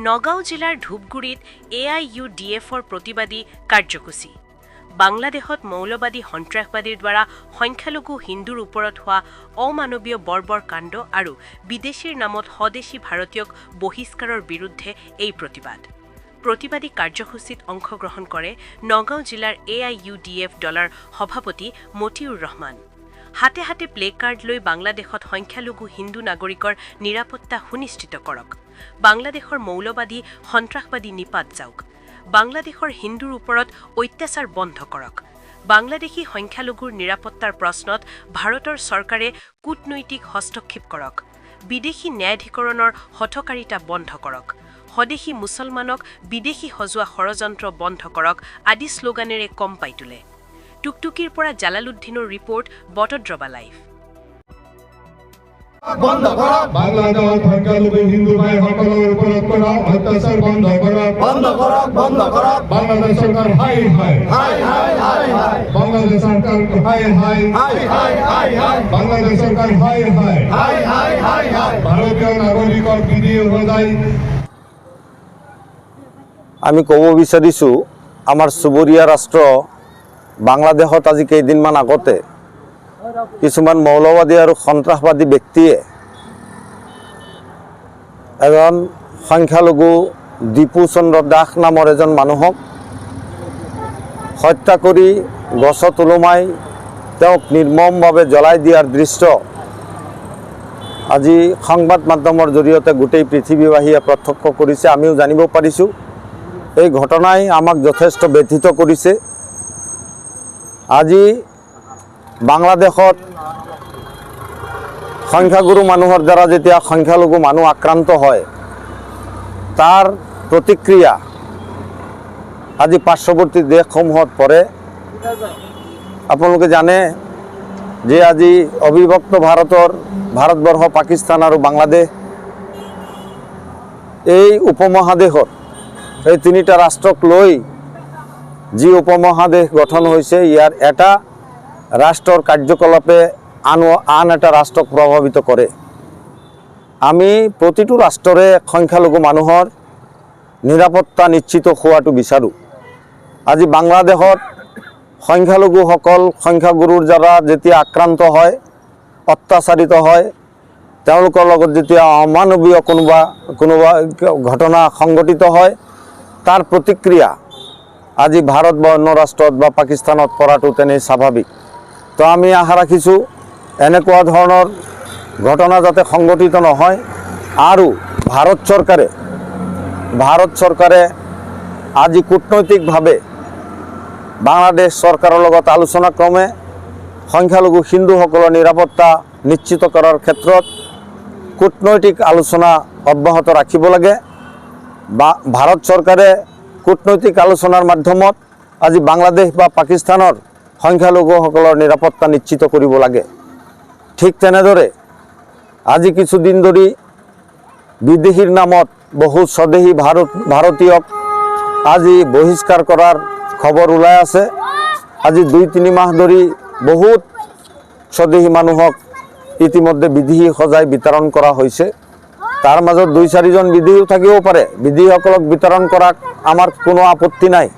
নগাঁও জিলাৰ ধূপগুৰিত AIUDFৰ প্ৰতিবাদী কাৰ্যসূচী। বাংলাদেশত মৌলবাদী সন্ত্ৰাসবাদীৰ দ্বাৰা সংখ্যালঘু হিন্দুৰ ওপৰত হোৱা অমানৱীয় বৰ্বৰ কাণ্ড আৰু বিদেশীৰ নামত স্বদেশী ভাৰতীয়ক বহিষ্কাৰৰ বিৰুদ্ধে এই প্ৰতিবাদী কাৰ্যসূচীত অংশগ্ৰহণ কৰে নগাঁও জিলাৰ AIUDF দলৰ সভাপতি মতিউৰ ৰহমান। হাতে হাতে প্লে কাৰ্ড লৈ বাংলাদেশত সংখ্যালঘু হিন্দু নাগৰিকৰ নিৰাপত্তা সুনিশ্চিত কৰক। বাংলাদেশৰ মৌলবাদী সন্ত্ৰাসবাদী নিপাত যাওক। বাংলাদেশৰ হিন্দুৰ ওপৰত অত্যাচাৰ বন্ধ কৰক। বাংলাদেশী সংখ্যালঘুৰ নিৰাপত্তাৰ প্ৰশ্নত ভাৰতৰ চৰকাৰে কূটনৈতিক হস্তক্ষেপ কৰক। বিদেশী ন্যায়াধিকৰণৰ হঠকাৰিতা বন্ধ কৰক। স্বদেশী মুছলমানক বিদেশী সজোৱা ষড়যন্ত্ৰ বন্ধ কৰক আদি শ্লোগানেৰে কম্পাই তোলে। টুকটুকিৰ পৰা জালালুদ্দিনৰ ৰিপৰ্ট বটদ্ৰৱা লাইভ। বন্ধ কৰক বাংলাদেশৰ সংখ্যালঘু হিন্দু ভাইসকলৰ ওপৰত কৰা অত্যাচাৰ বন্ধ কৰক। বন্ধ কৰক বন্ধ কৰক বাংলাদেশ চৰকাৰ হাই হাই হাই হাই হাই হাই বাংলাদেশ চৰকাৰ হাই হাই হাই হাই হাই হাই বাংলাদেশ চৰকাৰ হাই হাই হাই হাই হাই হাই ভাৰতীয় নাগৰিকৰ বিধি অনুযায়ী আমি ক'ব বিচাৰিছো আমাৰ চুবুৰীয়া ৰাষ্ট্ৰ বাংলাদেশত আজি কেইদিনমান আগতে কিছুমান মৌলবাদী আৰু সন্ত্ৰাসবাদী ব্যক্তিয়ে এজন সংখ্যালঘু দীপু চন্দ্ৰ দাস নামৰ এজন মানুহক হত্যা কৰি গছত ওলমাই তেওঁক নিৰ্মমভাৱে জ্বলাই দিয়াৰ দৃশ্য আজি সংবাদ মাধ্যমৰ জৰিয়তে গোটেই পৃথিৱীবাসীয়ে প্ৰত্যক্ষ কৰিছে। আমিও জানিব পাৰিছোঁ। এই ঘটনাই আমাক যথেষ্ট ব্যথিত কৰিছে। আজি বাংলাদেশত সংখ্যাগুৰু মানুহৰ দ্বাৰা যেতিয়া সংখ্যালঘু মানুহ আক্ৰান্ত হয় তাৰ প্ৰতিক্ৰিয়া আজি পাৰ্শ্বৱৰ্তী দেশসমূহত পৰে। আপোনালোকে জানে যে আজি অবিভক্ত ভাৰতবৰ্ষ, পাকিস্তান আৰু বাংলাদেশ এই উপমহাদেশত এই তিনিটা ৰাষ্ট্ৰক লৈ যি উপমহাদেশ গঠন হৈছে ইয়াৰ এটা ৰাষ্ট্ৰৰ কাৰ্যকলাপে আন এটা ৰাষ্ট্ৰক প্ৰভাৱিত কৰে। আমি প্ৰতিটো ৰাষ্ট্ৰৰে সংখ্যালঘু মানুহৰ নিৰাপত্তা নিশ্চিত হোৱাটো বিচাৰোঁ। আজি বাংলাদেশত সংখ্যালঘুসকল সংখ্যাগুৰুৰ দ্বাৰা যেতিয়া আক্ৰান্ত হয়, অত্যাচাৰিত হয়, তেওঁলোকৰ লগত যেতিয়া অমানৱীয় কোনোবা ঘটনা সংঘটিত হয় তাৰ প্ৰতিক্ৰিয়া আজি ভাৰত বা অন্য ৰাষ্ট্ৰত বা পাকিস্তানত কৰাটো তেনেই স্বাভাৱিক। তো আমি আশা ৰাখিছোঁ এনেকুৱা ধৰণৰ ঘটনা যাতে সংঘটিত নহয় আৰু ভাৰত চৰকাৰে আজি কূটনৈতিকভাৱে বাংলাদেশ চৰকাৰৰ লগত আলোচনা ক্ৰমে সংখ্যালঘু হিন্দুসকলৰ নিৰাপত্তা নিশ্চিত কৰাৰ ক্ষেত্ৰত কূটনৈতিক আলোচনা অব্যাহত ৰাখিব লাগে। ভাৰত চৰকাৰে কূটনৈতিক আলোচনাৰ মাধ্যমত আজি বাংলাদেশ বা পাকিস্তানৰ সংখ্যালঘুসকলৰ নিৰাপত্তা নিশ্চিত কৰিব লাগে। ঠিক তেনেদৰে আজি কিছুদিন ধৰি বিদেশীৰ নামত বহু স্বদেশী ভাৰতীয়ক আজি বহিষ্কাৰ কৰাৰ খবৰ ওলাই আছে। আজি 2-3 মাহ ধৰি বহুত স্বদেশী মানুহক ইতিমধ্যে বিদেশী সজাই বিতৰণ কৰা হৈছে। তাৰ মাজত 2-4জন বিদেশীও থাকিব পাৰে। বিদেশীসকলক বিতৰণ কৰাত আমাৰ কোনো আপত্তি নাই।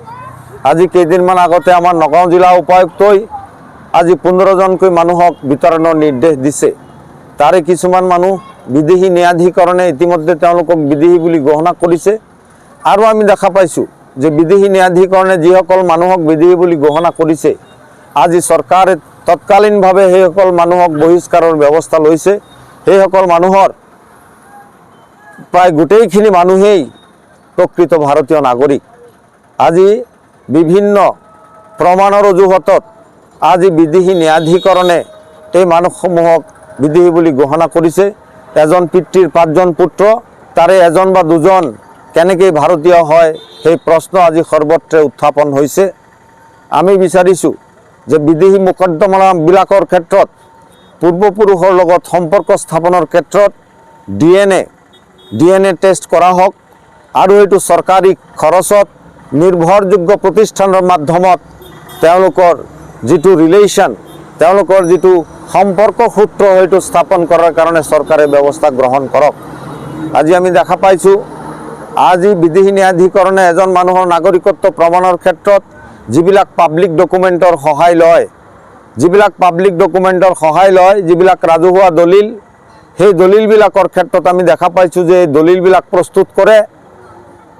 আজি কেইদিনমান আগতে আমাৰ নগাঁও জিলা উপায়ুক্তই আজি 15জনকৈ মানুহক বিতৰণৰ নিৰ্দেশ দিছে। তাৰে কিছুমান মানুহ বিদেশী ন্যায়াধিকৰণে ইতিমধ্যে তেওঁলোকক বিদেশী বুলি ঘোষণা কৰিছে। আৰু আমি দেখা পাইছোঁ যে বিদেশী ন্যায়াধিকৰণে যিসকল মানুহক বিদেশী বুলি ঘোষণা কৰিছে আজি চৰকাৰে তৎকালীনভাৱে সেইসকল মানুহক বহিষ্কাৰৰ ব্যৱস্থা লৈছে। সেইসকল মানুহৰ প্ৰায় গোটেইখিনি মানুহেই প্ৰকৃত ভাৰতীয় নাগৰিক। আজি বিভিন্ন প্ৰমাণৰ অজুহাতত আজি বিদেশী ন্যায়াধিকৰণে এই মানুহসমূহক বিদেশী বুলি ঘোষণা কৰিছে। এজন পিতৃৰ 5জন পুত্ৰ, তাৰে এজন বা দুজন কেনেকৈ ভাৰতীয় হয় সেই প্ৰশ্ন আজি সৰ্বত্ৰে উত্থাপন হৈছে। আমি বিচাৰিছোঁ যে বিদেশী মোকদ্দমাবিলাকৰ ক্ষেত্ৰত পূৰ্বপুৰুষৰ লগত সম্পৰ্ক স্থাপনৰ ক্ষেত্ৰত DNA টেষ্ট কৰা হওক আৰু এইটো চৰকাৰী খৰচত নিৰ্ভৰযোগ্য প্ৰতিষ্ঠানৰ মাধ্যমত তেওঁলোকৰ যিটো ৰিলেশ্যন, তেওঁলোকৰ যিটো সম্পৰ্ক সূত্ৰ সেইটো স্থাপন কৰাৰ কাৰণে চৰকাৰে ব্যৱস্থা গ্ৰহণ কৰক। আজি আমি দেখা পাইছোঁ আজি বিদেশী ন্যায়াধিকৰণে এজন মানুহৰ নাগৰিকত্ব প্ৰমাণৰ ক্ষেত্ৰত যিবিলাক পাব্লিক ডকুমেণ্টৰ সহায় লয়, যিবিলাক ৰাজহুৱা দলিল, সেই দলিলবিলাকৰ ক্ষেত্ৰত আমি দেখা পাইছোঁ যে এই দলিলবিলাক প্ৰস্তুত কৰে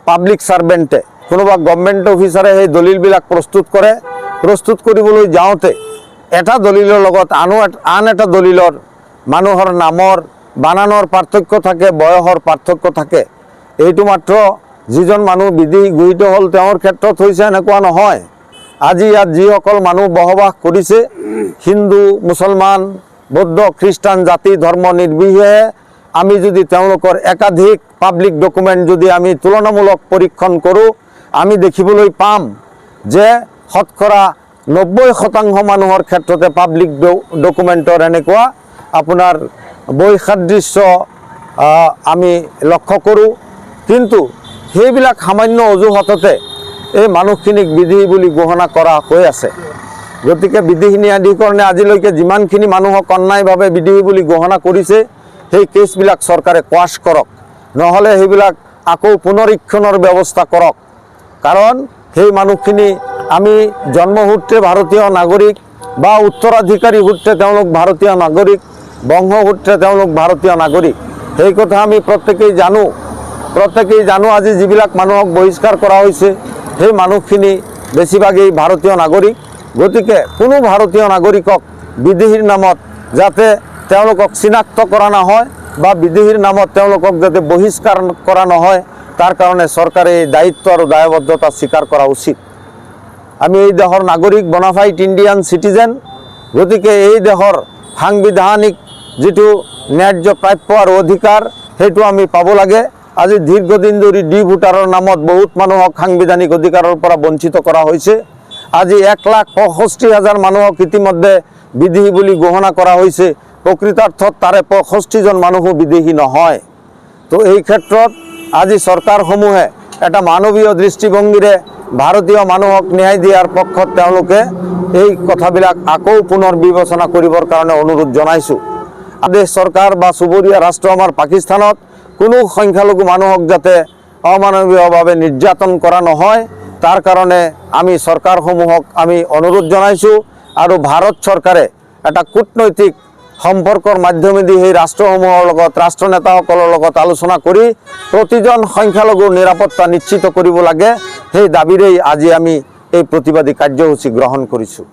পাব্লিক ছাৰ্ভেণ্টে, কোনোবা গভৰ্ণমেণ্ট অফিচাৰে সেই দলিলবিলাক প্ৰস্তুত কৰিবলৈ যাওঁতে এটা দলিলৰ লগত আন এটা দলিলৰ মানুহৰ নামৰ বানানৰ পাৰ্থক্য থাকে, বয়সৰ পাৰ্থক্য থাকে। এইটো মাত্ৰ যিজন মানুহ বিদেশী গৃহীত হ'ল তেওঁৰ ক্ষেত্ৰত হৈছে এনেকুৱা নহয়। আজি ইয়াত যিসকল মানুহ বসবাস কৰিছে, হিন্দু, মুছলমান, বৌদ্ধ, খ্ৰীষ্টান, জাতি ধৰ্ম নিৰ্বিশেষে আমি যদি তেওঁলোকৰ একাধিক পাব্লিক ডকুমেণ্ট যদি আমি তুলনামূলক পৰীক্ষণ কৰোঁ, আমি দেখিবলৈ পাম যে শতকৰা 90% মানুহৰ ক্ষেত্ৰতে পাব্লিক ডকুমেণ্টৰ এনেকুৱা আপোনাৰ বৈসাদৃশ্য আমি লক্ষ্য কৰোঁ। কিন্তু সেইবিলাক সামান্য অজুহাততে এই মানুহখিনিক বিদেশী বুলি ঘোষণা কৰা হৈ আছে। গতিকে বিদেশী ন্যায়াধিকৰণে আজিলৈকে যিমানখিনি মানুহক অন্যায়ভাৱে বিদেশী বুলি ঘোষণা কৰিছে, সেই কেছবিলাক চৰকাৰে কোৱাছ কৰক, নহ'লে সেইবিলাক আকৌ পুনৰীক্ষণৰ ব্যৱস্থা কৰক। কাৰণ সেই মানুহখিনি আমি জন্মসূত্ৰে ভাৰতীয় নাগৰিক বা উত্তৰাধিকাৰী সূত্ৰে তেওঁলোক ভাৰতীয় নাগৰিক, বংশসূত্ৰে তেওঁলোক ভাৰতীয় নাগৰিক, সেই কথা আমি প্ৰত্যেকেই জানো। আজি যিবিলাক মানুহক বহিষ্কাৰ কৰা হৈছে সেই মানুহখিনি বেছিভাগেই ভাৰতীয় নাগৰিক। গতিকে কোনো ভাৰতীয় নাগৰিকক বিদেশীৰ নামত যাতে তেওঁলোকক চিনাক্ত কৰা নহয় বা বিদেশীৰ নামত তেওঁলোকক যাতে বহিষ্কাৰ কৰা নহয়, তাৰ কাৰণে চৰকাৰে এই দায়িত্ব আৰু দায়বদ্ধতা স্বীকাৰ কৰা উচিত। আমি এই দেশৰ নাগৰিক, বনাফাইড ইণ্ডিয়ান চিটিজেন। গতিকে এই দেশৰ সাংবিধানিক যিটো ন্যায্য প্ৰাপ্য আৰু অধিকাৰ সেইটো আমি পাব লাগে। আজি দীৰ্ঘদিন ধৰি ডি ভোটাৰৰ নামত বহুত মানুহক সাংবিধানিক অধিকাৰৰ পৰা বঞ্চিত কৰা হৈছে। আজি 1,65,000 মানুহক ইতিমধ্যে বিদেশী বুলি ঘোষণা কৰা হৈছে। প্ৰকৃতাৰ্থত তাৰে 65জন মানুহো বিদেশী নহয়। তো এই ক্ষেত্ৰত আজি চৰকাৰসমূহে এটা মানৱীয় দৃষ্টিভংগীৰে ভাৰতীয় মানুহক ন্যায় দিয়াৰ পক্ষত তেওঁলোকে এই কথাবিলাক আকৌ পুনৰ বিবেচনা কৰিবৰ কাৰণে অনুৰোধ জনাইছোঁ। আদেশ চৰকাৰ বা চুবুৰীয়া ৰাষ্ট্ৰ আমাৰ পাকিস্তানত কোনো সংখ্যালঘু মানুহক যাতে অমানৱীয়ভাৱে নিৰ্যাতন কৰা নহয়, তাৰ কাৰণে আমি চৰকাৰসমূহক আমি অনুৰোধ জনাইছোঁ। আৰু ভাৰত চৰকাৰে এটা কূটনৈতিক সম্পৰ্কৰ মাধ্যমেদি সেই ৰাষ্ট্ৰসমূহৰ লগত, ৰাষ্ট্ৰনেতাসকলৰ লগত আলোচনা কৰি প্ৰতিজন সংখ্যালঘুৰ নিৰাপত্তা নিশ্চিত কৰিব লাগে। সেই দাবীৰেই আজি আমি এই প্ৰতিবাদী কাৰ্যসূচী গ্ৰহণ কৰিছোঁ।